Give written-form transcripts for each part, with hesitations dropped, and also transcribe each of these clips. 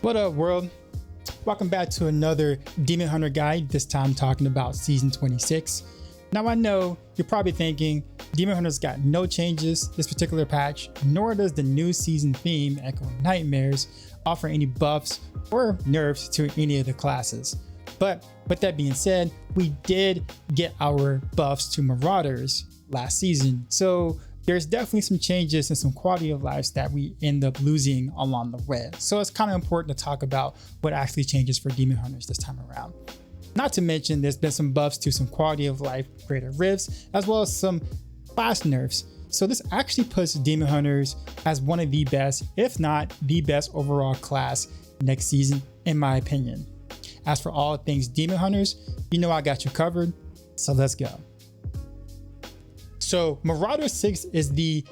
What up, world? Welcome back to another Demon Hunter guide, this time talking about Season 26. Now I know you're probably thinking, Demon Hunter's got no changes this particular patch, nor does the new season theme, Echoing Nightmares, offer any buffs or nerfs to any of the classes. But with that being said, we did get our buffs to Marauders last season, so there's definitely some changes and some quality of lives that we end up losing along the way. So it's kind of important to talk about what actually changes for Demon Hunters this time around. Not to mention there's been some buffs to some quality of life greater rifts, as well as some class nerfs. So this actually puts Demon Hunters as one of the best, if not the best overall class next season, in my opinion. As for all things Demon Hunters, you know I got you covered, so let's go. So Marauder 6 is the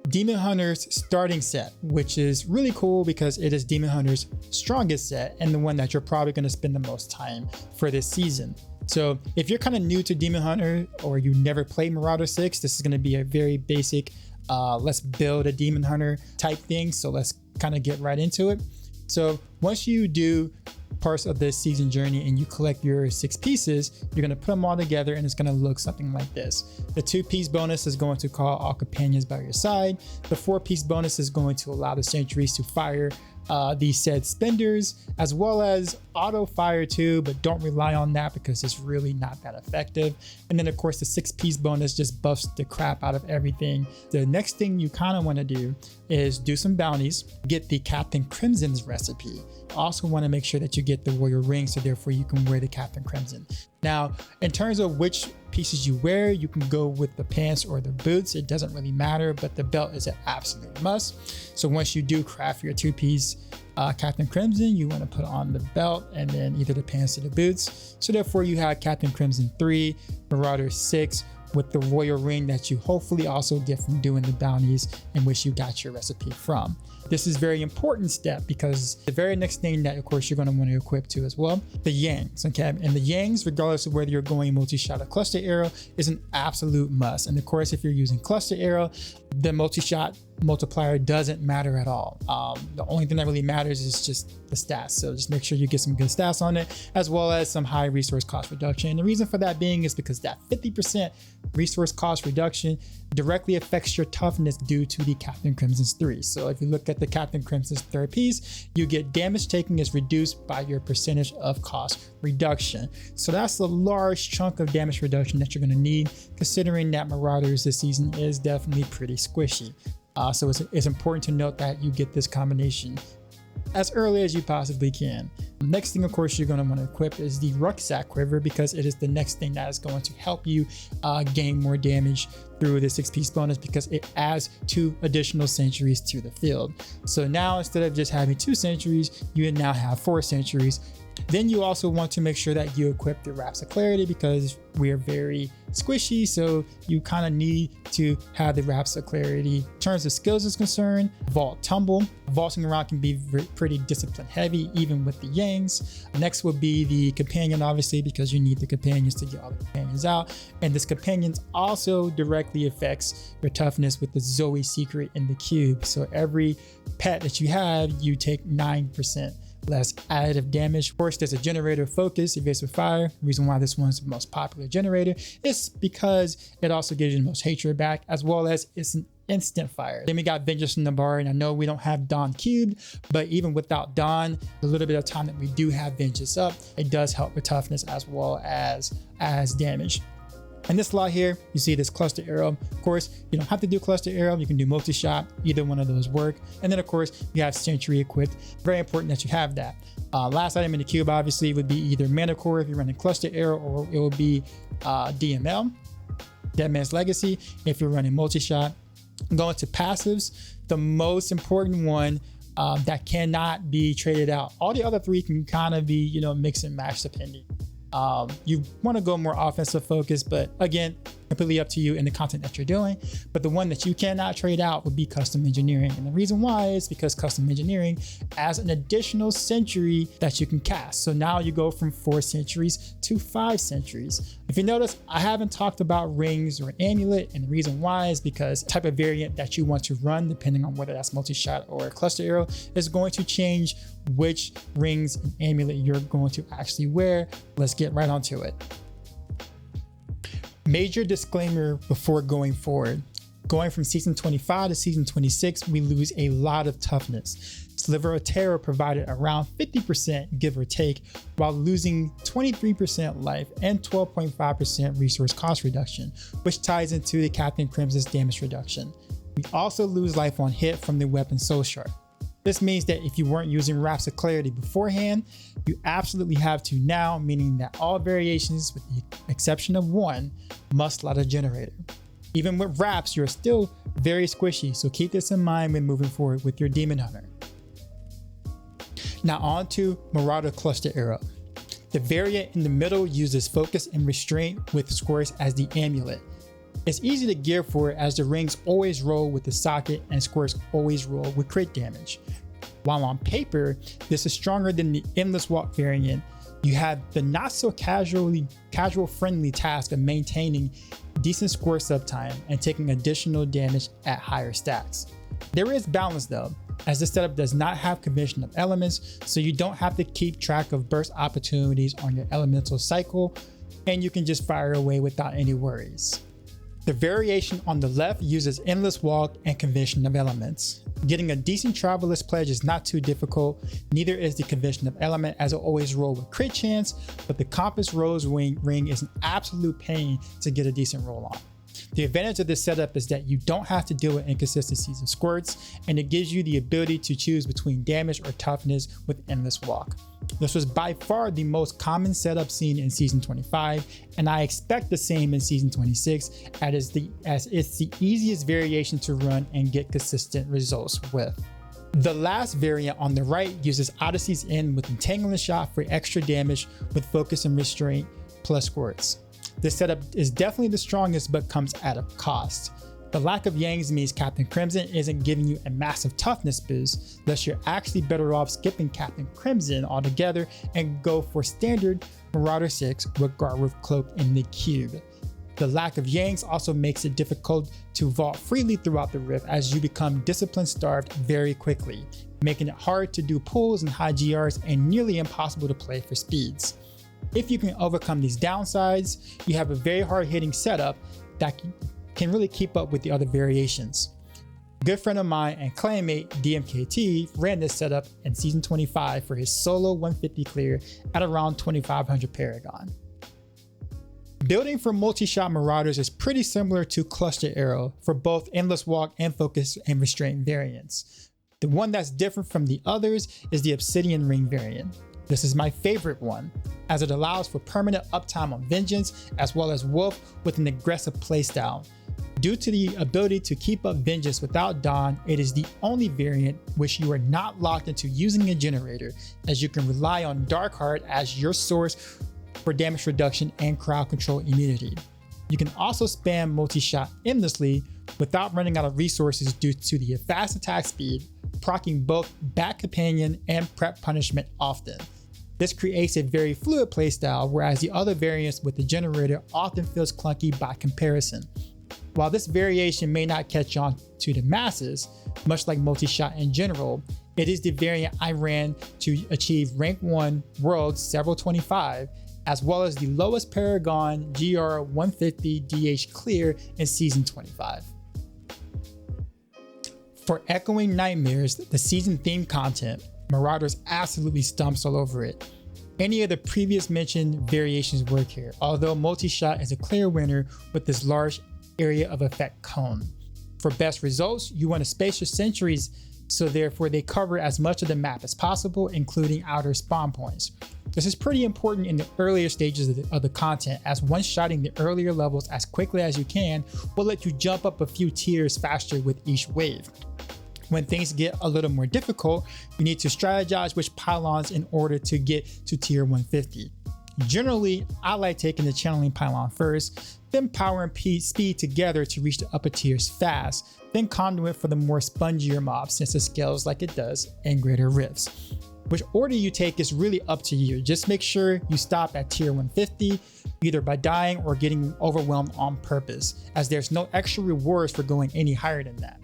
Demon Hunters starting set, which is really cool because it is Demon Hunters strongest set and the one that you're probably going to spend the most time for this season. So if you're kind of new to Demon Hunter or you never played Marauder 6, this is going to be a very basic let's build a Demon Hunter type thing. So let's kind of get right into it. So once you do parts of this season journey and you collect your 6 pieces, you're going to put them all together and it's going to look something like this. The 2-piece bonus is going to call all companions by your side. The 4-piece bonus is going to allow the sentries to fire these said spenders, as well as auto fire too, but don't rely on that because it's really not that effective. And then of course the 6-piece bonus just buffs the crap out of everything. The next thing you kind of want to do is do some bounties, get the Captain Crimson's recipe. Also want to make sure that you get the Warrior Ring, so therefore you can wear the Captain Crimson. Now, in terms of which pieces you wear, you can go with the pants or the boots. It doesn't really matter, but the belt is an absolute must. So once you do craft your 2-piece Captain Crimson, you want to put on the belt and then either the pants or the boots. So therefore you have Captain Crimson 3, Marauder 6, with the Royal Ring that you hopefully also get from doing the bounties in which you got your recipe from. This is a very important step because the very next thing that of course you're going to want to equip to as well, the Yangs, okay? And the Yangs, regardless of whether you're going multi-shot or cluster arrow, is an absolute must. And of course, if you're using cluster arrow, the multi-shot multiplier doesn't matter at all. The only thing that really matters is just the stats. So just make sure you get some good stats on it, as well as some high resource cost reduction. And the reason for that being is because that 50% resource cost reduction directly affects your toughness due to the Captain Crimson's 3. So if you look at the Captain Crimson's 3rd piece, you get damage taken is reduced by your percentage of cost reduction. So that's a large chunk of damage reduction that you're going to need, considering that Marauders this season is definitely pretty squishy. So it's important to note that you get this combination as early as you possibly can. Next thing, of course, you're going to want to equip is the Rucksack Quiver, because it is the next thing that is going to help you gain more damage through the 6-piece bonus, because it adds 2 additional sentries to the field. So now instead of just having 2 sentries, you now have 4 sentries. Then you also want to make sure that you equip the Wraps of Clarity, because we are very squishy, so you kind of need to have the Wraps of Clarity. In terms of skills is concerned, Vault Tumble. Vaulting around can be pretty discipline heavy, even with the Yangs. Next would be the Companion, obviously, because you need the companions to get all the companions out. And this companions also directly affects your toughness with the Zoe secret in the cube. So every pet that you have, you take 9% less additive damage. Of course, there's a generator focus, evasive fire. The reason why this one's the most popular generator is because it also gives you the most hatred back, as well as it's an instant fire. Then we got Vengeance from the Bar, and I know we don't have Dawn cubed, but even without Dawn, the little bit of time that we do have Vengeance up, it does help with toughness as well as damage. And this slot here, you see this cluster arrow. Of course, you don't have to do cluster arrow. You can do multi-shot. Either one of those work. And then of course, you have sentry equipped. Very important that you have that. Last item in the cube, obviously, would be either Mana Core if you're running cluster arrow, or it will be DML, Dead Man's Legacy, if you're running multi-shot. Going to passives, the most important one that cannot be traded out. All the other 3 can kind of be, mix and match depending. You want to go more offensive focus, but again, completely up to you in the content that you're doing. But the one that you cannot trade out would be custom engineering. And the reason why is because custom engineering adds an additional century that you can cast. So now you go from 4 centuries to 5 centuries. If you notice, I haven't talked about rings or amulet, and the reason why is because the type of variant that you want to run, depending on whether that's multi-shot or a cluster arrow, is going to change which rings and amulet you're going to actually wear. Let's get right onto it. Major disclaimer before going forward. Going from season 25 to season 26, we lose a lot of toughness. Sliver of Terror provided around 50% give or take, while losing 23% life and 12.5% resource cost reduction, which ties into the Captain Crimson's damage reduction. We also lose life on hit from the weapon Soul Shard. This means that if you weren't using Wraps of Clarity beforehand, you absolutely have to now, meaning that all variations, with the exception of one, must slot a generator. Even with Wraps, you're still very squishy, so keep this in mind when moving forward with your Demon Hunter. Now on to Marauder Cluster Arrow. The variant in the middle uses Focus and Restraint with Squirts as the amulet. It's easy to gear for it as the rings always roll with the socket and squirts always roll with crit damage. While on paper, this is stronger than the Endless Walk variant, you have the not so casual friendly task of maintaining decent squirt uptime and taking additional damage at higher stacks. There is balance though, as this setup does not have convention of elements, so you don't have to keep track of burst opportunities on your elemental cycle, and you can just fire away without any worries. The variation on the left uses Endless Walk and Convention of Elements. Getting a decent Traveler's Pledge is not too difficult, neither is the Convention of Element, as it always roll with crit chance, but the Compass Rose ring is an absolute pain to get a decent roll on. The advantage of this setup is that you don't have to deal with inconsistencies of squirts, and it gives you the ability to choose between damage or toughness with Endless Walk. This was by far the most common setup seen in season 25, and I expect the same in season 26, as it's the easiest variation to run and get consistent results with. The last variant on the right uses Odyssey's End with Entangling Shot for extra damage with Focus and Restraint plus squirts. This setup is definitely the strongest, but comes at a cost. The lack of Yangs means Captain Crimson isn't giving you a massive toughness boost, thus you're actually better off skipping Captain Crimson altogether and go for standard Marauder 6 with Guardwolf Cloak in the cube. The lack of Yangs also makes it difficult to vault freely throughout the Rift, as you become discipline starved very quickly, making it hard to do pulls and high GRs and nearly impossible to play for speeds. If you can overcome these downsides, you have a very hard hitting setup that can really keep up with the other variations. A good friend of mine and clanmate DMKT ran this setup in season 25 for his solo 150 clear at around 2500 Paragon. Building for multi-shot Marauders is pretty similar to Cluster Arrow for both Endless Walk and Focus and Restraint variants. The one that's different from the others is the Obsidian Ring variant. This is my favorite one, as it allows for permanent uptime on Vengeance as well as Wolf with an aggressive playstyle. Due to the ability to keep up Vengeance without Dawn, it is the only variant which you are not locked into using a generator, as you can rely on Darkheart as your source for damage reduction and crowd control immunity. You can also spam multi-shot endlessly without running out of resources due to the fast attack speed, proccing both Bat Companion and Prep Punishment often. This creates a very fluid playstyle, whereas the other variants with the generator often feels clunky by comparison. While this variation may not catch on to the masses, much like multi-shot in general, it is the variant I ran to achieve rank 1 World Several 25, as well as the lowest Paragon GR 150 DH clear in season 25. For Echoing Nightmares, the season theme content, Marauders absolutely stumps all over it. Any of the previous mentioned variations work here, although multi-shot is a clear winner with this large area of effect cone. For best results, you want to space your sentries, so therefore they cover as much of the map as possible, including outer spawn points. This is pretty important in the earlier stages of the content, as one-shotting the earlier levels as quickly as you can will let you jump up a few tiers faster with each wave. When things get a little more difficult, you need to strategize which pylons in order to get to tier 150. Generally, I like taking the channeling pylon first, then power and speed together to reach the upper tiers fast, then conduit for the more spongier mobs since it scales like it does in greater rifts. Which order you take is really up to you. Just make sure you stop at tier 150, either by dying or getting overwhelmed on purpose, as there's no extra rewards for going any higher than that.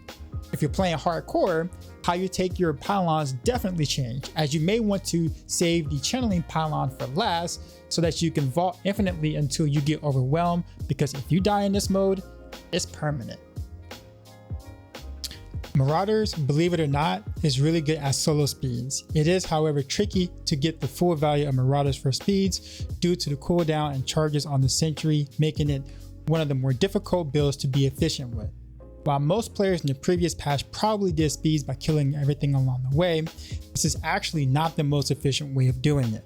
If you're playing hardcore, how you take your pylons definitely change, as you may want to save the channeling pylon for last so that you can vault infinitely until you get overwhelmed, because if you die in this mode, it's permanent. Marauders, believe it or not, is really good at solo speeds. It is, however, tricky to get the full value of Marauders for speeds due to the cooldown and charges on the sentry, making it one of the more difficult builds to be efficient with. While most players in the previous patch probably did speeds by killing everything along the way, this is actually not the most efficient way of doing it.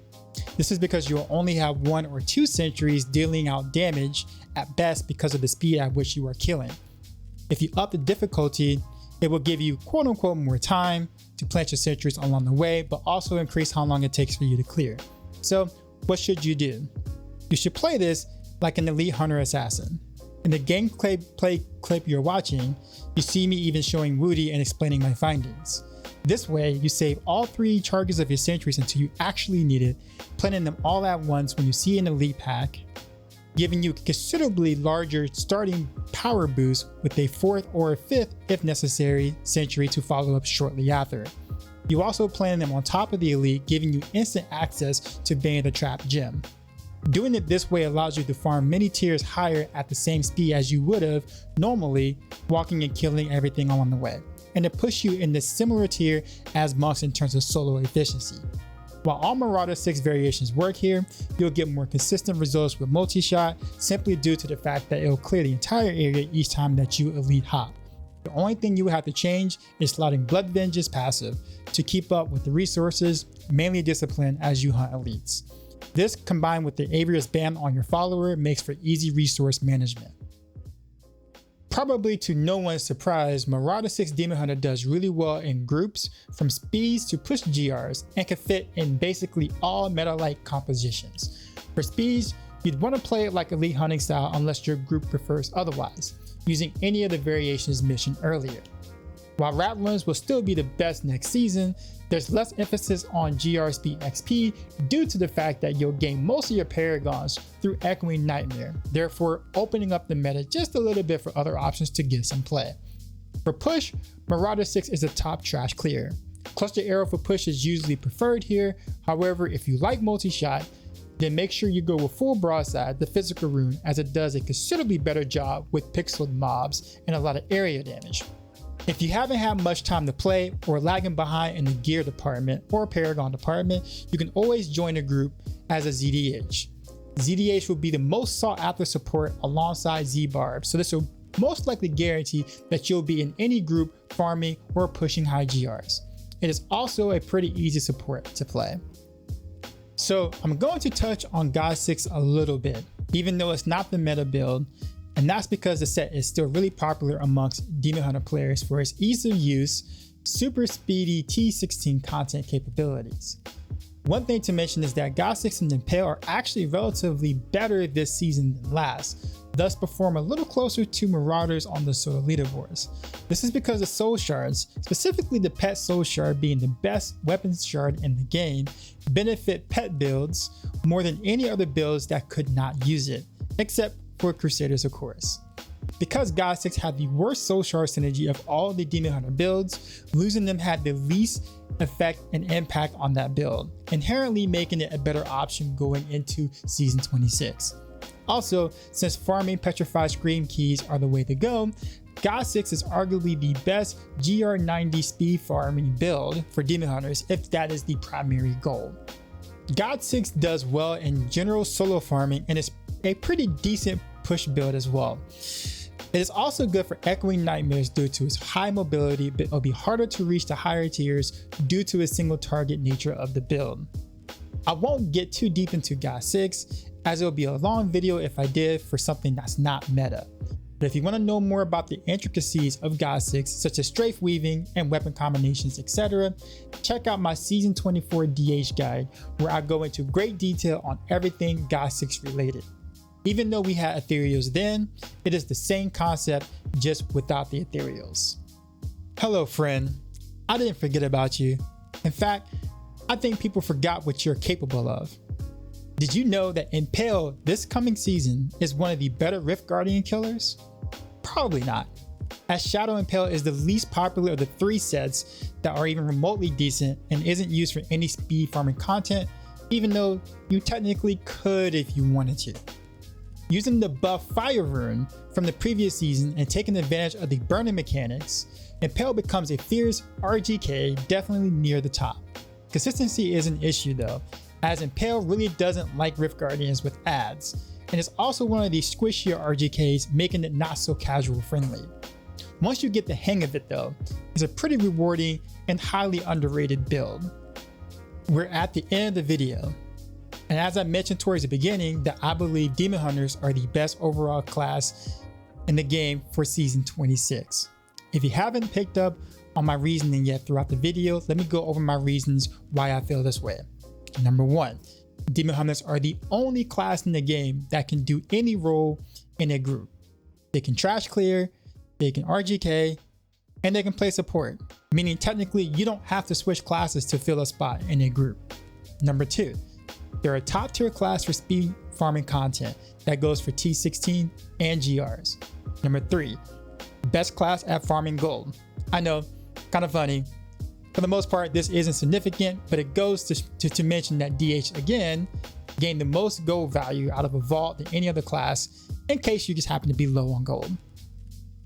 This is because you'll only have 1 or 2 sentries dealing out damage at best because of the speed at which you are killing. If you up the difficulty, it will give you quote unquote more time to plant your sentries along the way, but also increase how long it takes for you to clear. So what should you do? You should play this like an elite hunter assassin. In the gameplay clip you're watching, you see me even showing Woody and explaining my findings. This way, you save all 3 charges of your sentries until you actually need it, planting them all at once when you see an elite pack, giving you a considerably larger starting power boost with a 4th or a 5th, if necessary, sentry to follow up shortly after. You also plan them on top of the elite, giving you instant access to Bane the Trap gem. Doing it this way allows you to farm many tiers higher at the same speed as you would have normally walking and killing everything along the way, and to push you in the similar tier as monks in terms of solo efficiency. While all Marauder 6 variations work here, you'll get more consistent results with multi-shot simply due to the fact that it'll clear the entire area each time that you elite hop. The only thing you will have to change is slotting Blood Vengeance passive to keep up with the resources, mainly discipline, as you hunt elites. This, combined with the Avarice ban on your follower, makes for easy resource management. Probably to no one's surprise, Marauder 6 Demon Hunter does really well in groups, from speeds to push GRs, and can fit in basically all meta-like compositions. For speeds, you'd want to play it like elite hunting style unless your group prefers otherwise, using any of the variations mentioned earlier. While rat runs will still be the best next season, there's less emphasis on GR speed XP due to the fact that you'll gain most of your paragons through Echoing Nightmare, therefore opening up the meta just a little bit for other options to get some play. For push, Marauder 6 is a top trash clear. Cluster Arrow for push is usually preferred here, however if you like multi-shot, then make sure you go with full broadside, the physical rune, as it does a considerably better job with pixeled mobs and a lot of area damage. If you haven't had much time to play or lagging behind in the gear department or Paragon department, you can always join a group as a ZDH. ZDH will be the most sought after support alongside Z-Barb, so this will most likely guarantee that you'll be in any group farming or pushing high GRs. It is also a pretty easy support to play. So I'm going to touch on God 6 a little bit, even though it's not the meta build, and that's because the set is still really popular amongst Demon Hunter players for its ease of use, super speedy T16 content capabilities. One thing to mention is that God 6 and Impale are actually relatively better this season than last, thus perform a little closer to Marauders on the solo leaderboards. This is because the Soul Shards, specifically the Pet Soul Shard being the best weapons shard in the game, benefit pet builds more than any other builds that could not use it, except for Crusaders of course. Because God 6 had the worst Soul Shard synergy of all the Demon Hunter builds, losing them had the least effect and impact on that build, inherently making it a better option going into Season 26. Also, since farming Petrified Scream keys are the way to go, God 6 is arguably the best GR90 speed farming build for Demon Hunters if that is the primary goal. God 6 does well in general solo farming and is a pretty decent push build as well. It is also good for Echoing Nightmares due to its high mobility, but it'll be harder to reach the higher tiers due to its single target nature of the build. I won't get too deep into God 6, as it'll be a long video if I did for something that's not meta. But if you want to know more about the intricacies of God 6, such as strafe weaving and weapon combinations, etc., check out my Season 24 DH guide, where I go into great detail on everything God 6 related. Even though we had ethereals then, it is the same concept, just without the ethereals. Hello friend, I didn't forget about you. In fact, I think people forgot what you're capable of. Did you know that Impale this coming season is one of the better Rift Guardian killers? Probably not, as Shadow Impale is the least popular of the 3 sets that are even remotely decent and isn't used for any speed farming content, even though you technically could if you wanted to. Using the buff Fire Rune from the previous season and taking advantage of the burning mechanics, Impale becomes a fierce RGK definitely near the top. Consistency is an issue though, as Impale really doesn't like Rift Guardians with ads, and it's also one of the squishier RGKs, making it not so casual friendly. Once you get the hang of it though, it's a pretty rewarding and highly underrated build. We're at the end of the video, and as I mentioned towards the beginning, that I believe Demon Hunters are the best overall class in the game for Season 26. If you haven't picked up on my reasoning yet throughout the video, let me go over my reasons why I feel this way. Number 1, Demon Hunters are the only class in the game that can do any role in a group. They can trash clear, they can RGK, and they can play support, meaning technically you don't have to switch classes to fill a spot in a group. Number 2, they're a top tier class for speed farming content that goes for T16 and GRs. Number 3, best class at farming gold. I know, kind of funny. For the most part, this isn't significant, but it goes to mention that DH again gained the most gold value out of a vault than any other class, in case you just happen to be low on gold.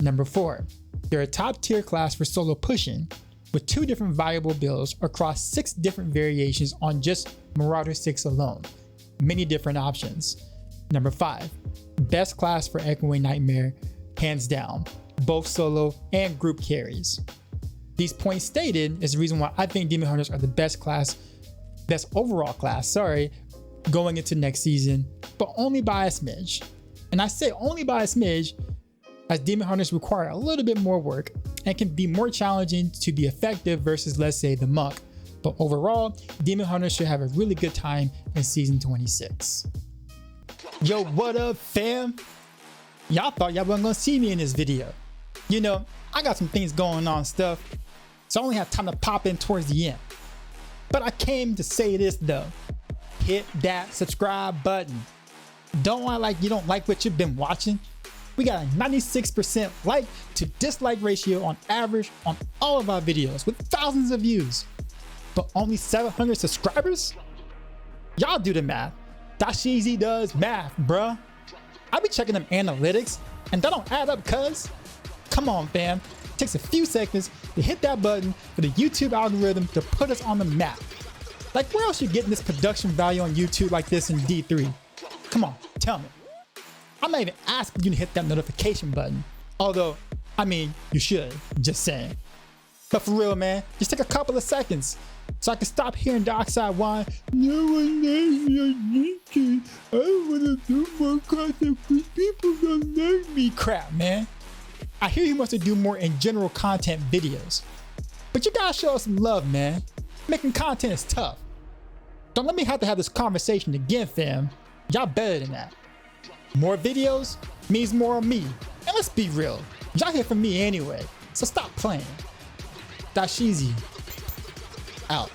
Number 4, they're a top tier class for solo pushing, with 2 different viable builds across 6 different variations on just Marauder 6 alone. Many different options. Number 5, best class for Echoing Nightmare, hands down, both solo and group carries. These points stated is the reason why I think Demon Hunters are the best overall class, going into next season, but only by a smidge. And I say only by a smidge, as Demon Hunters require a little bit more work and can be more challenging to be effective versus, let's say, the Monk. But overall, Demon Hunters should have a really good time in Season 26. Yo, what up fam? Y'all thought y'all wasn't gonna see me in this video. You know, I got some things going on stuff, so I only have time to pop in towards the end. But I came to say this though, hit that subscribe button. Don't act like you don't like what you've been watching. We got a 96% like to dislike ratio on average on all of our videos with thousands of views, but only 700 subscribers? Y'all do the math. Dashizi does math, bruh. I be checking them analytics and that don't add up, cuz. Come on fam, it takes a few seconds to hit that button for the YouTube algorithm to put us on the map. Like where else you getting this production value on YouTube like this in D3? Come on, tell me. I'm not even asking you to hit that notification button, although, I mean, you should, just saying. But for real man, just take a couple of seconds so I can stop hearing Darkside whine, no one knows me on YouTube, I wanna do more content for people don't know me crap man. I hear he wants to do more in general content videos, but you gotta show us some love man. Making content is tough. Don't let me have to have this conversation again fam. Y'all better than that. More videos means more of me. And let's be real, y'all here for me anyway, so stop playing. Dashizi out.